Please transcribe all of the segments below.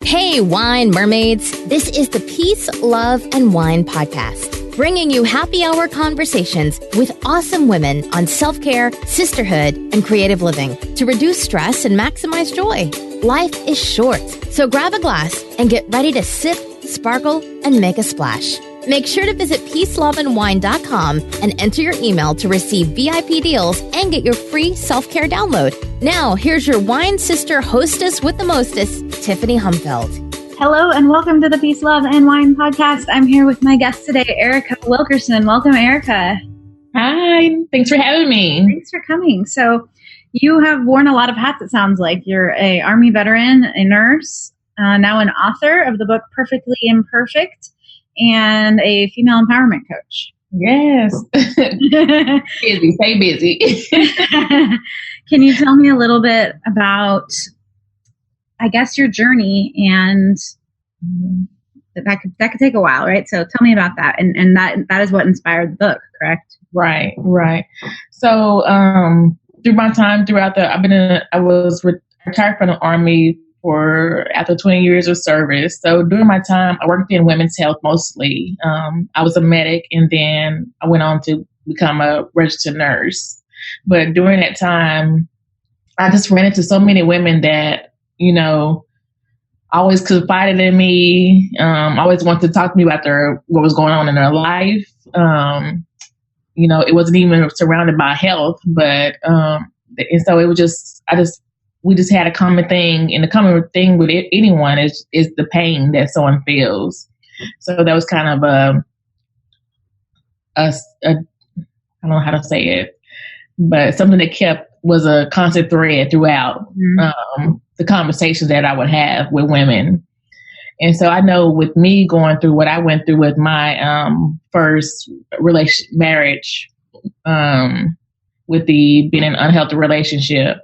Hey, wine mermaids. This is the Peace, Love, and Wine podcast, bringing you happy hour conversations with awesome women on self-care, sisterhood, and creative living to reduce stress and maximize joy. Life is short, so grab a glass and get ready to sip, sparkle, and make a splash. Make sure to visit peaceloveandwine.com and enter your email to receive VIP deals and get your free self-care download. Now, here's your wine sister hostess with the mostest, Tiffany Humfeld. Hello and welcome to the Peace, Love, and Wine podcast. I'm here with my guest today, Erica Wilkerson. Welcome, Erica. Hi. Thanks for having me. Thanks for coming. So you have worn a lot of hats, it sounds like. You're an Army veteran, a nurse, now an author of the book Perfectly Imperfect, and a female empowerment coach. Yes. Busy. Stay busy. Can you tell me a little bit about, I guess, your journey? And that could take a while, right? So tell me about that. And that is what inspired the book, correct? Right. So through my time I was retired from the Army after 20 years of service. So during my time, I worked in women's health mostly. I was a medic, and then I went on to become a registered nurse. But during that time, I just ran into so many women that, always confided in me, always wanted to talk to me about what was going on in their life. It wasn't even surrounded by health, but, and so it was we just had a common thing, and the common thing with anyone is the pain that someone feels. So that was kind of I don't know how to say it, but something that was a constant thread throughout the conversations that I would have with women. And so I know with me going through what I went through with my first marriage, with being in an unhealthy relationship,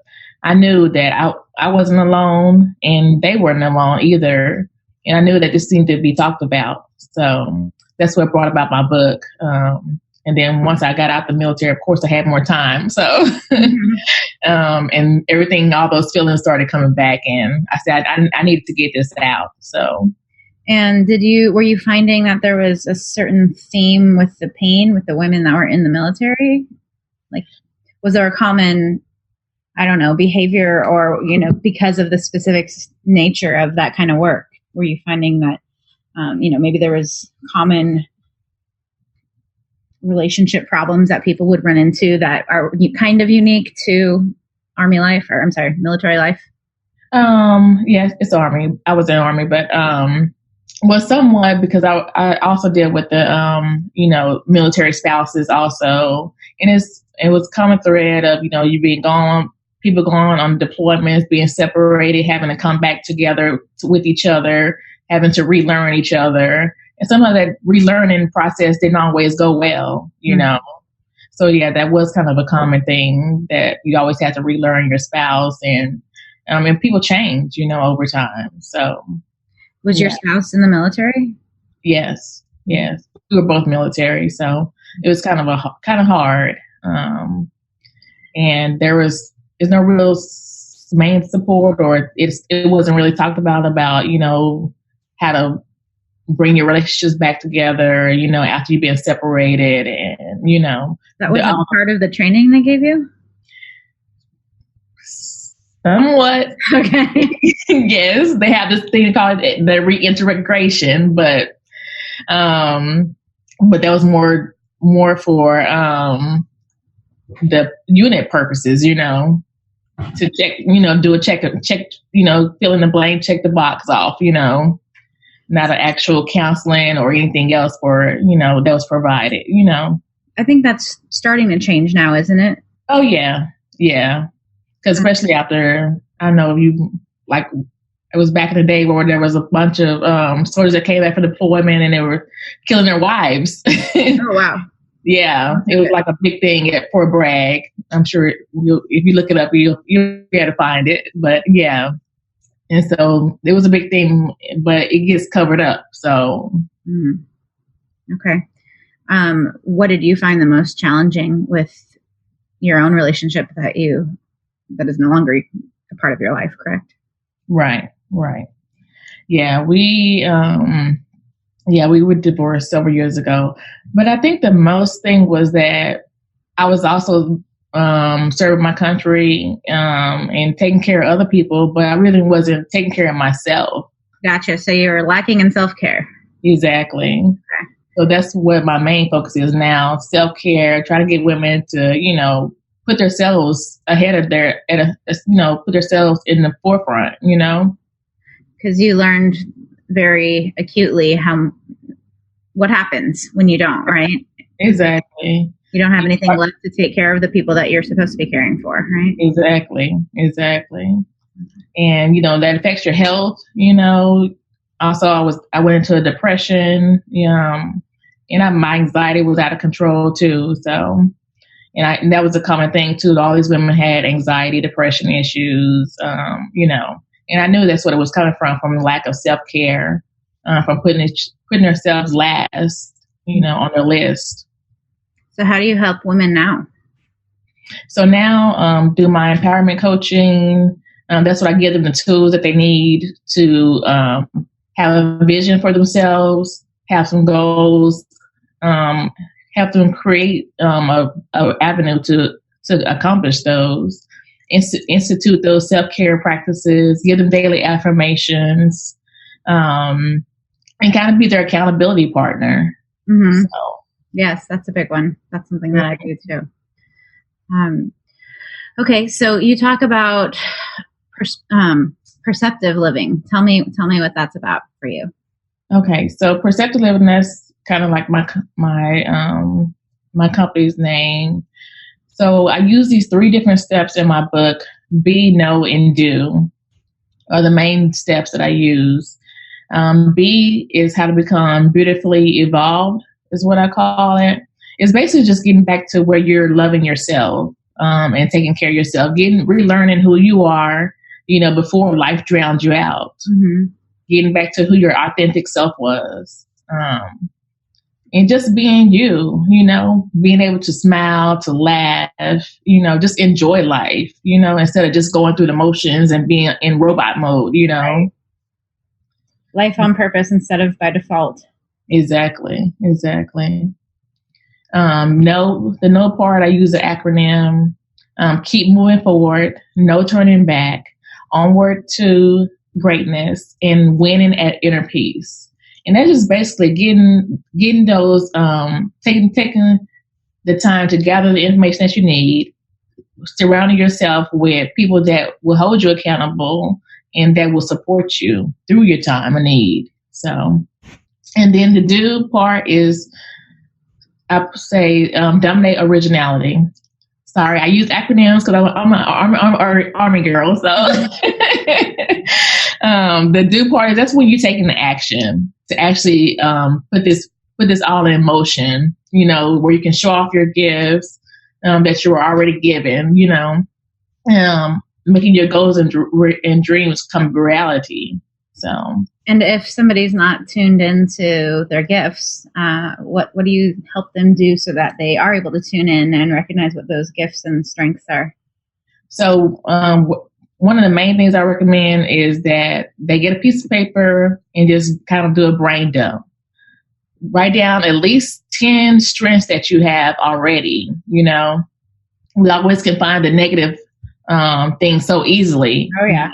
I knew that I wasn't alone, and they weren't alone either. And I knew that this needed to be talked about. So that's what brought about my book. And then once I got out the military, of course, I had more time. So, and everything, all those feelings started coming back, and I said, I needed to get this out. So. And were you finding that there was a certain theme with the pain with the women that were in the military? Like, was there a common, I don't know, behavior or, because of the specific nature of that kind of work? Were you finding that, maybe there was common relationship problems that people would run into that are kind of unique to military life? Yes, it's Army. I was in Army, but, somewhat, because I also deal with the, military spouses also. And it was common thread of, you being gone, people going on deployments, being separated, having to come back together with each other, having to relearn each other. And some of that relearning process didn't always go well, So, yeah, that was kind of a common thing, that you always had to relearn your spouse. And people change, over time. So. Was your spouse in the military? Yes. We were both military. So it was kind of hard. And there's no real main support, or it wasn't really talked about, how to bring your relationships back together, after you've been separated, and, That was part of the training they gave you? Somewhat. Okay. Yes, they have this thing called the reintegration, but that was more for the unit purposes, to check, do a check, fill in the blank, check the box off, not an actual counseling or anything else for, that was provided, I think that's starting to change now, isn't it? Oh, yeah. Yeah. Because especially after, I know it was back in the day where there was a bunch of soldiers that came back for deployment, and they were killing their wives. Oh, wow. Yeah, it was like a big thing at Fort Bragg. I'm sure if you look it up, you'll be able to find it. But yeah, and so it was a big thing, but it gets covered up. So, okay. What did you find the most challenging with your own relationship that is no longer a part of your life? Correct. Right. Yeah, we were divorced several years ago. But I think the most thing was that I was also serving my country and taking care of other people, but I really wasn't taking care of myself. Gotcha. So you're lacking in self-care. Exactly. Okay. So that's what my main focus is now, self-care, trying to get women to, put themselves ahead of put themselves in the forefront, Because you learned very acutely what happens when you don't, right? Exactly. You don't have anything left to take care of the people that you're supposed to be caring for, right? Exactly. And, that affects your health, Also, I went into a depression, and my anxiety was out of control too. So, and that was a common thing too. All these women had anxiety, depression issues, and I knew that's what it was coming from lack of self-care, from putting themselves last, on their list. So how do you help women now? So now, do my empowerment coaching. That's what I give them, the tools that they need to have a vision for themselves, have some goals, help them create a avenue to accomplish those, institute those self-care practices, give them daily affirmations, and kind of be their accountability partner. Mm-hmm. So, yes, that's a big one. That's something that I do too. Okay, so you talk about perceptive living. Tell me what that's about for you. Okay, so perceptive living, that's kind of like my company's name. So I use these 3 different steps in my book. Be, know, and do are the main steps that I use. Be is how to become beautifully evolved, is what I call it. It's basically just getting back to where you're loving yourself and taking care of yourself, relearning who you are, before life drowned you out. Mm-hmm. Getting back to who your authentic self was. And just being you, being able to smile, to laugh, just enjoy life, instead of just going through the motions and being in robot mode, Right. Life on purpose instead of by default. Exactly. No, the no part, I use the acronym, keep moving forward, no turning back, onward to greatness, and winning at inner peace. And that's just basically getting those, taking the time to gather the information that you need, surrounding yourself with people that will hold you accountable and that will support you through your time of need. So, and then the do part is, I say, dominate originality. Sorry, I use acronyms because I'm an army girl. So the do part is, that's when you're taking the action to actually put this all in motion, where you can show off your gifts that you were already given, making your goals and dreams come reality. So, and if somebody's not tuned into their gifts, what do you help them do so that they are able to tune in and recognize what those gifts and strengths are? So, one of the main things I recommend is that they get a piece of paper and just kind of do a brain dump. Write down at least 10 strengths that you have already. We always can find the negative things so easily. Oh, yeah.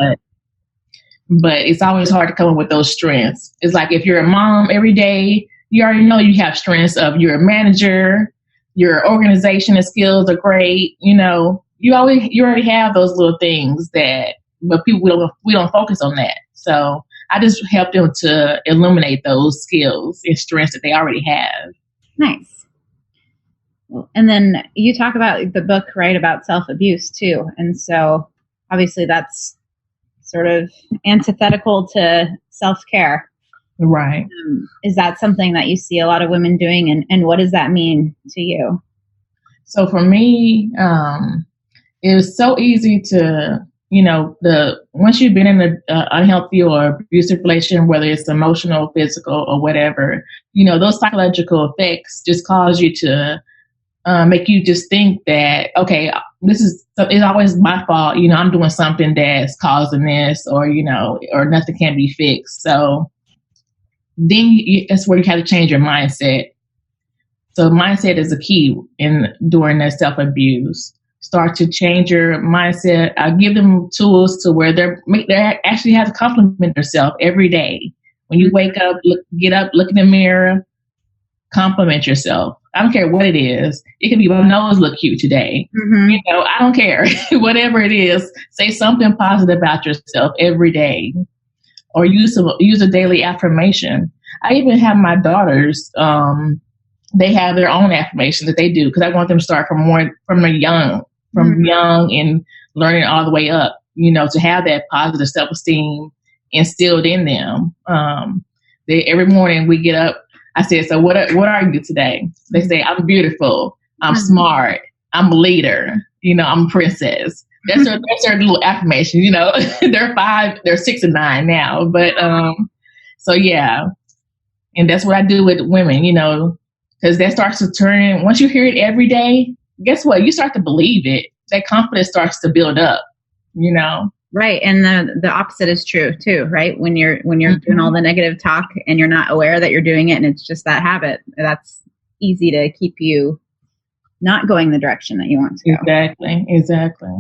But it's always hard to come up with those strengths. It's like if you're a mom every day, you already know you have strengths of you're a manager, your organization skills are great. You already have those little things but people, we don't focus on that. So I just help them to illuminate those skills and strengths that they already have. Nice. And then you talk about the book, right, about self-abuse too. And so obviously that's sort of antithetical to self-care. Right. Is that something that you see a lot of women doing? And what does that mean to you? So for me, it was so easy to, once you've been in an unhealthy or abusive relation, whether it's emotional, physical, or whatever, those psychological effects just cause you to make you just think that, okay, it's always my fault. I'm doing something that's causing this, or nothing can be fixed. So then that's where you have to change your mindset. So mindset is a key during that self-abuse. Start to change your mindset. I give them tools to where they actually have to compliment themselves every day. When you wake up, get up, look in the mirror, compliment yourself. I don't care what it is. It could be, my nose look cute today. Mm-hmm. I don't care. Whatever it is, say something positive about yourself every day, or use a daily affirmation. I even have my daughters. They have their own affirmation that they do, because I want them to start from young and learning all the way up. To have that positive self-esteem instilled in them. Every morning we get up. I said, so what are you today? They say, I'm beautiful. I'm smart. I'm a leader. I'm a princess. That's their little affirmation. They're 5, they're 6 and 9 now. But so yeah, and that's what I do with women. Because that starts to turn. Once you hear it every day, guess what? You start to believe it. That confidence starts to build up. Right. And the opposite is true too, right? When you're doing all the negative talk and you're not aware that you're doing it, and it's just that habit, that's easy to keep you not going the direction that you want to go. Exactly.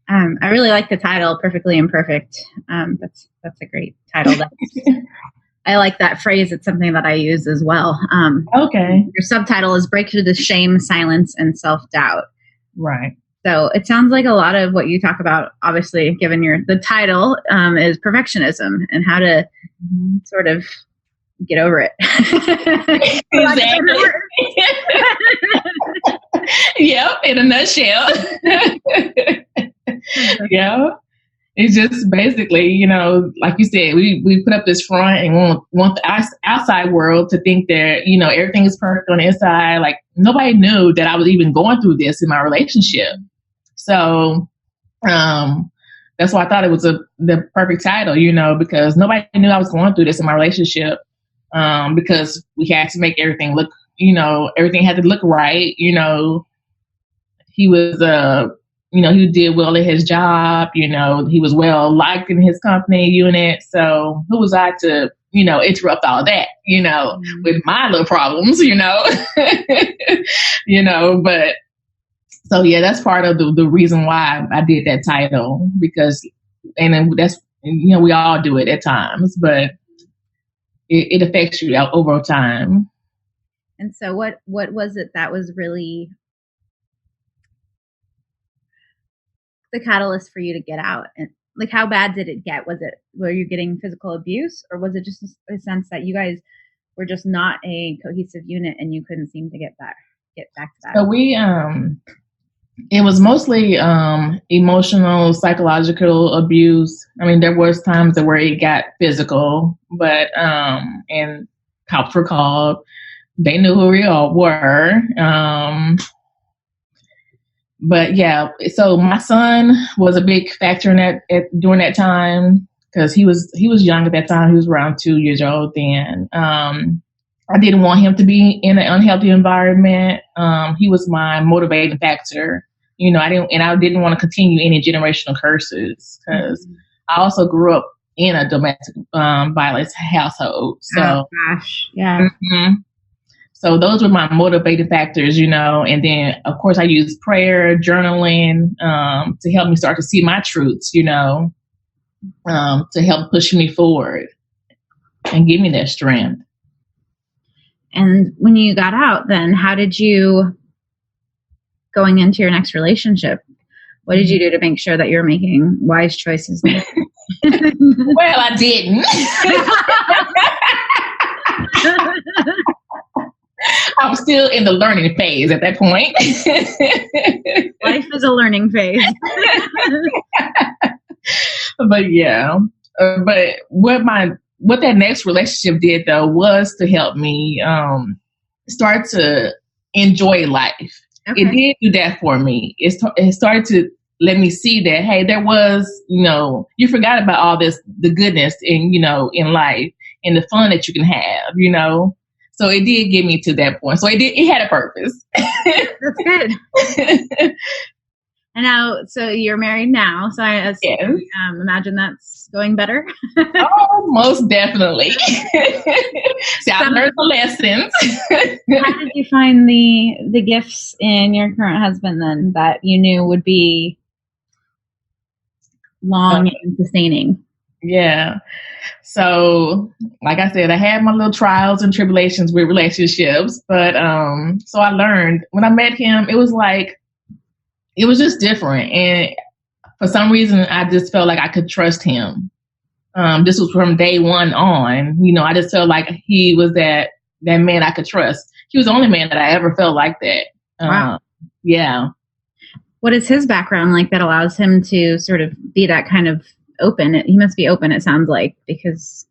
I really like the title, Perfectly Imperfect. That's a great title. I like that phrase. It's something that I use as well. Okay. Your subtitle is Break Through the Shame, Silence, and Self-Doubt. Right. So it sounds like a lot of what you talk about, obviously, given the title, is perfectionism and how to sort of get over it. Exactly. Yep, in a nutshell. Yeah. It's just basically, like you said, we put up this front and want the outside world to think that, everything is perfect on the inside. Like, nobody knew that I was even going through this in my relationship. So that's why I thought it was the perfect title, because nobody knew I was going through this in my relationship, because we had to make everything look, everything had to look right. He was, he did well at his job. He was well liked in his company unit. So who was I to, interrupt all that, with my little problems, but so yeah, that's part of the reason why I did that title, because, and then that's, we all do it at times, but it affects you over time. And so what was it that was really the catalyst for you to get out? And like, how bad did it get? Were you getting physical abuse, or was it just a sense that you guys were just not a cohesive unit and you couldn't seem to get back to that? So it was mostly emotional, psychological abuse. I mean, there was times where it got physical, but and cops were called. They knew who we all were. But yeah, so my son was a big factor in that during that time, because he was young at that time. He was around 2 years old then. I didn't want him to be in an unhealthy environment. He was my motivating factor. I didn't want to continue any generational curses, because I also grew up in a domestic violence household. So, oh, gosh, yeah. Mm-hmm. So those were my motivating factors, and then of course I used prayer, journaling, to help me start to see my truths, to help push me forward and give me that strength. And when you got out, then how did you, going into your next relationship, what did you do to make sure that you're making wise choices? Well, I didn't. I was still in the learning phase at that point. Life is a learning phase. But yeah, but what that next relationship did though was to help me start to enjoy life. Okay. It did do that for me. It started to let me see that, hey, there was, you forgot about all this, the goodness in life and the fun that you can have, So it did get me to that point. So it had a purpose. That's good. And now, so you're married now. So I imagine that's going better. Oh, most definitely. See, I've learned the lessons. How did you find the gifts in your current husband then that you knew would be long and sustaining? Yeah. So, like I said, I had my little trials and tribulations with relationships, but so I learned when I met him, it was just different, and for some reason, I just felt like I could trust him. This was from day one on. I just felt like he was that man I could trust. He was the only man that I ever felt like that. Wow. Yeah. What is his background like that allows him to sort of be that kind of open? He must be open, it sounds like, because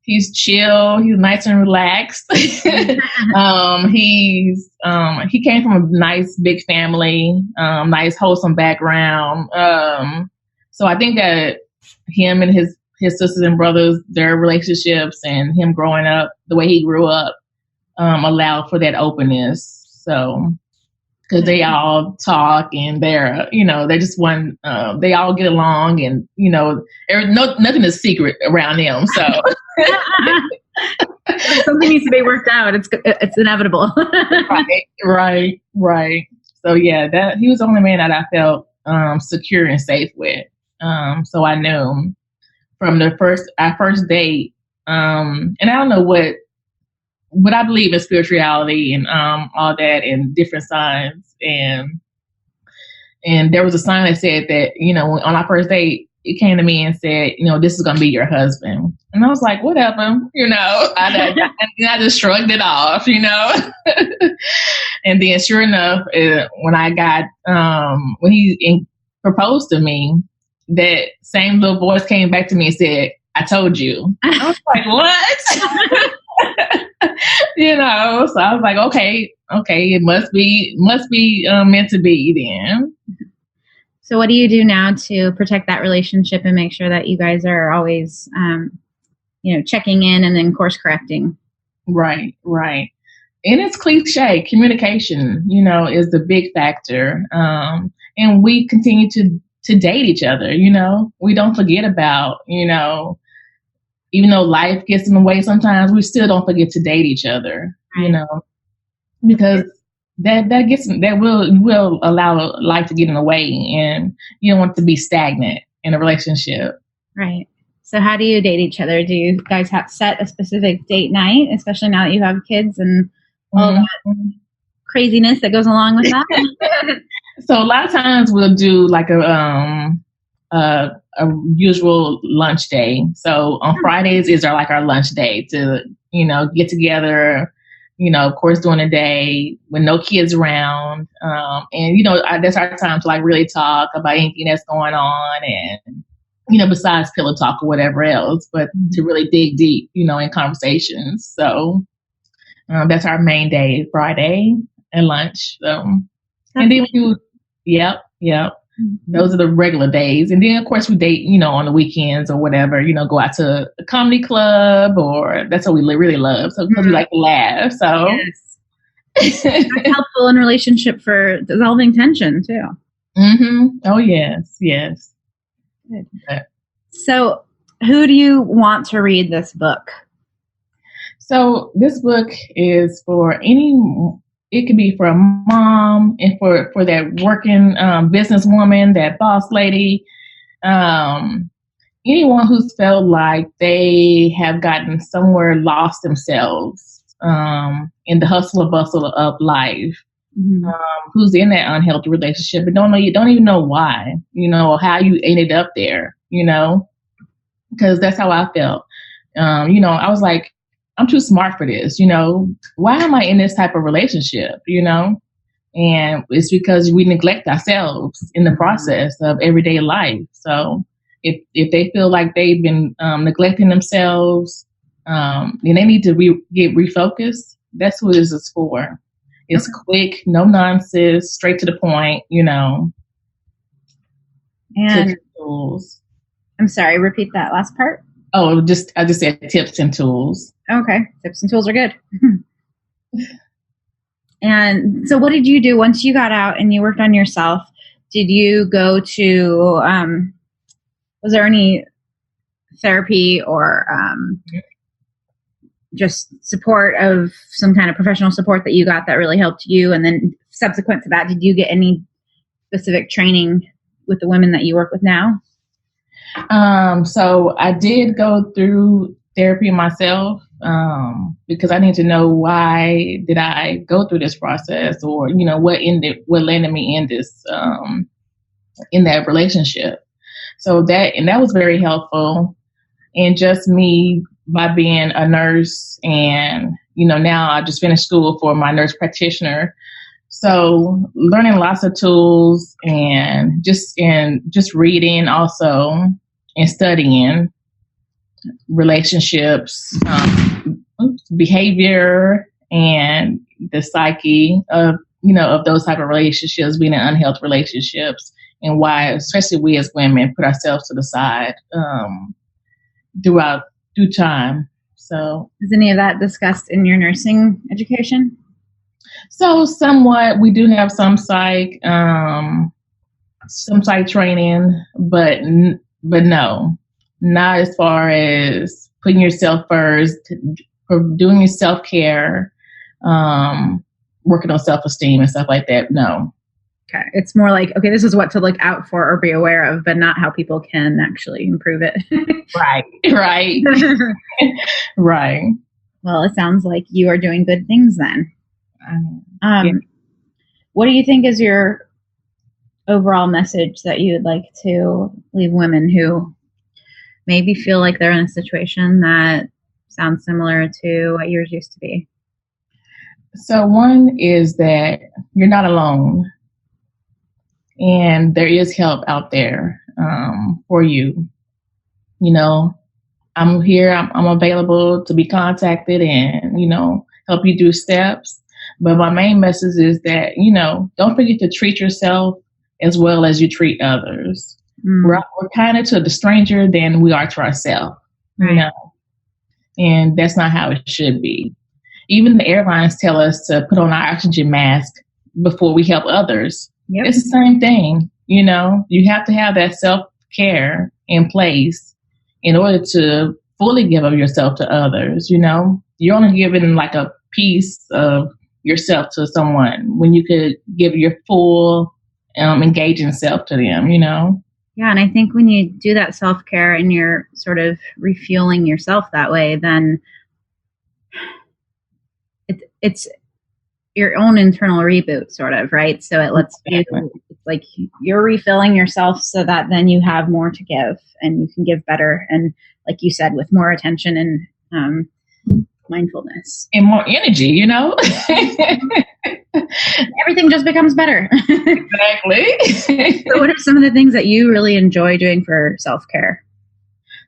he's chill. He's nice and relaxed. He came from a nice big family, nice wholesome background. So I think that him and his sisters and brothers, their relationships, and him growing up the way he grew up, allowed for that openness. So. Because they all talk and they're just one, they all get along and, nothing is secret around them. So something needs to be worked out. It's inevitable. Right. So yeah, he was the only man that I felt secure and safe with. So I knew from our first date, and I don't know but I believe in spirituality and all that and different signs. And there was a sign that said that, on our first date, it came to me and said, this is going to be your husband. And I was like, whatever, I just shrugged it off, And then sure enough, when I got, when he proposed to me, that same little voice came back to me and said, I told you. I was like, what? So I was like, okay, it must be meant to be then. So what do you do now to protect that relationship and make sure that you guys are always, checking in and then course correcting? Right. And it's cliche. Communication, is the big factor. And we continue to date each other, we don't forget about, even though life gets in the way sometimes, we still don't forget to date each other, because that will allow life to get in the way, and you don't want it to be stagnant in a relationship. Right. So how do you date each other? Do you guys have set a specific date night, especially now that you have kids and all that craziness that goes along with that? So a lot of times we'll do like a usual lunch day. So on Fridays is our lunch day to, get together, of course, during the day when no kids around. And, that's our time to really talk about anything that's going on and, besides pillow talk or whatever else, but to really dig deep, in conversations. So that's our main day, Friday and lunch. So, and then yep. Those are the regular days. And then, of course, we date, on the weekends or whatever, go out to a comedy club, or that's what we really love. So, because we like to laugh. So, yes. That's helpful in relationship for dissolving tension, too. Mm-hmm. Oh, yes. Good. So, who do you want to read this book? So, this book is for it could be for a mom and for that working businesswoman, that boss lady, anyone who's felt like they have gotten somewhere lost themselves in the hustle and bustle of life, who's in that unhealthy relationship and don't even know why, or how you ended up there, because that's how I felt. I was like, I'm too smart for this, why am I in this type of relationship, and it's because we neglect ourselves in the process of everyday life. So if they feel like they've been neglecting themselves, then they need to get refocused. That's what this is for. It's quick, no nonsense, straight to the point, And tools. I'm sorry, repeat that last part. Oh, I just said tips and tools. Okay. Tips and tools are good. And so what did you do once you got out and you worked on yourself? Did you go to, was there any therapy or just support of some kind of professional support that you got that really helped you? And then subsequent to that, did you get any specific training with the women that you work with now? So I did go through therapy myself because I need to know why did I go through this process, or what landed me in this in that relationship. So that was very helpful, and just me by being a nurse, and now I just finished school for my nurse practitioner. So learning lots of tools and just reading also and studying relationships, behavior, and the psyche of those type of relationships, being in unhealthy relationships, and why, especially we as women, put ourselves to the side through time. So, is any of that discussed in your nursing education? So somewhat, we do have some psych training, but no, not as far as putting yourself first, doing your self-care, working on self-esteem and stuff like that. No. Okay. It's more like, okay, this is what to look out for or be aware of, but not how people can actually improve it. Right. Right. Well, it sounds like you are doing good things then. Yeah. What do you think is your overall message that you would like to leave women who maybe feel like they're in a situation that sounds similar to what yours used to be? So one is that you're not alone, and there is help out there for you. I'm here, I'm available to be contacted and, help you do steps. But my main message is that, don't forget to treat yourself as well as you treat others. We're kinder to the stranger than we are to ourselves, right. And that's not how it should be. Even the airlines tell us to put on our oxygen mask before we help others. Yep. It's the same thing. You have to have that self-care in place in order to fully give of yourself to others. You're only giving like a piece of yourself to someone when you could give your full engaging self to them, Yeah, and I think when you do that self-care and you're sort of refueling yourself that way, then it's your own internal reboot, sort of, right? So it lets you, it's like you're refilling yourself so that then you have more to give and you can give better. And like you said, with more attention and mindfulness. And more energy, Everything just becomes better. Exactly. So what are some of the things that you really enjoy doing for self-care?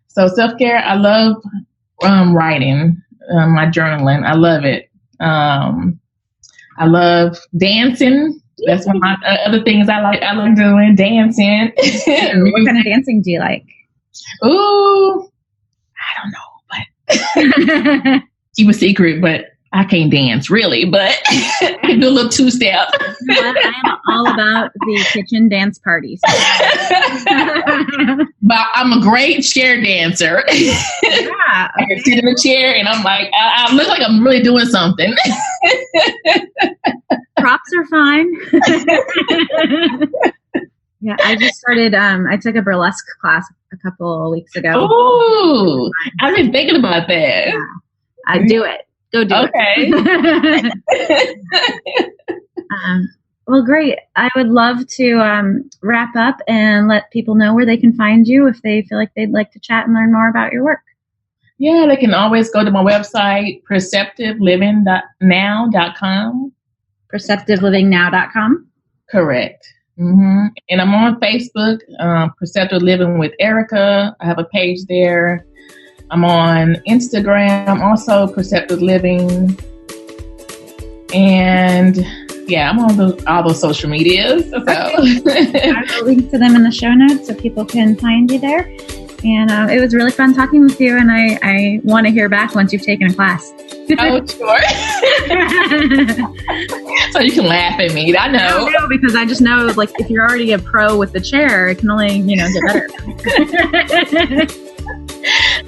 So self-care, I love writing, my journaling. I love it. I love dancing. That's one of my other things I like. I like doing dancing. What kind of dancing do you like? Ooh, I don't know, but keep a secret, but I can't dance really, but I can do a little two-step. I am all about the kitchen dance parties. But I'm a great chair dancer. Yeah, I can sit in a chair and I'm like, I look like I'm really doing something. Props are fine. Yeah, I just started, I took a burlesque class a couple of weeks ago. Ooh, I've been thinking about that. Yeah, I do it. Go do it. Well, great. I would love to wrap up and let people know where they can find you if they feel like they'd like to chat and learn more about your work. Yeah, they can always go to my website, perceptivelivingnow.com. Perceptivelivingnow.com? Correct. Mm-hmm. And I'm on Facebook, Perceptive Living with Erica. I have a page there. I'm on Instagram, also Perceptive Living. And yeah, I'm on all those social medias. So. I will link to them in the show notes so people can find you there. And it was really fun talking with you. And I want to hear back once you've taken a class. Oh, sure. So you can laugh at me. I know. No, because I just know, like, if you're already a pro with the chair, it can only, get better.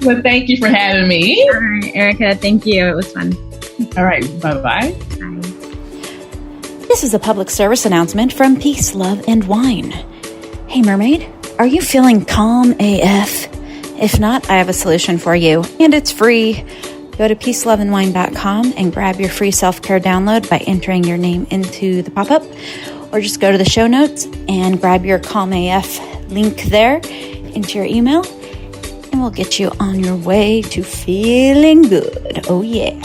Well, thank you for having me. All right, Erica, thank you. It was fun. All right. Bye-bye. Bye. This is a public service announcement from Peace, Love, and Wine. Hey, Mermaid, are you feeling calm AF? If not, I have a solution for you, and it's free. Go to peaceloveandwine.com and grab your free self-care download by entering your name into the pop-up, or just go to the show notes and grab your Calm AF link there into your email, and we'll get you on your way to feeling good. Oh, yeah.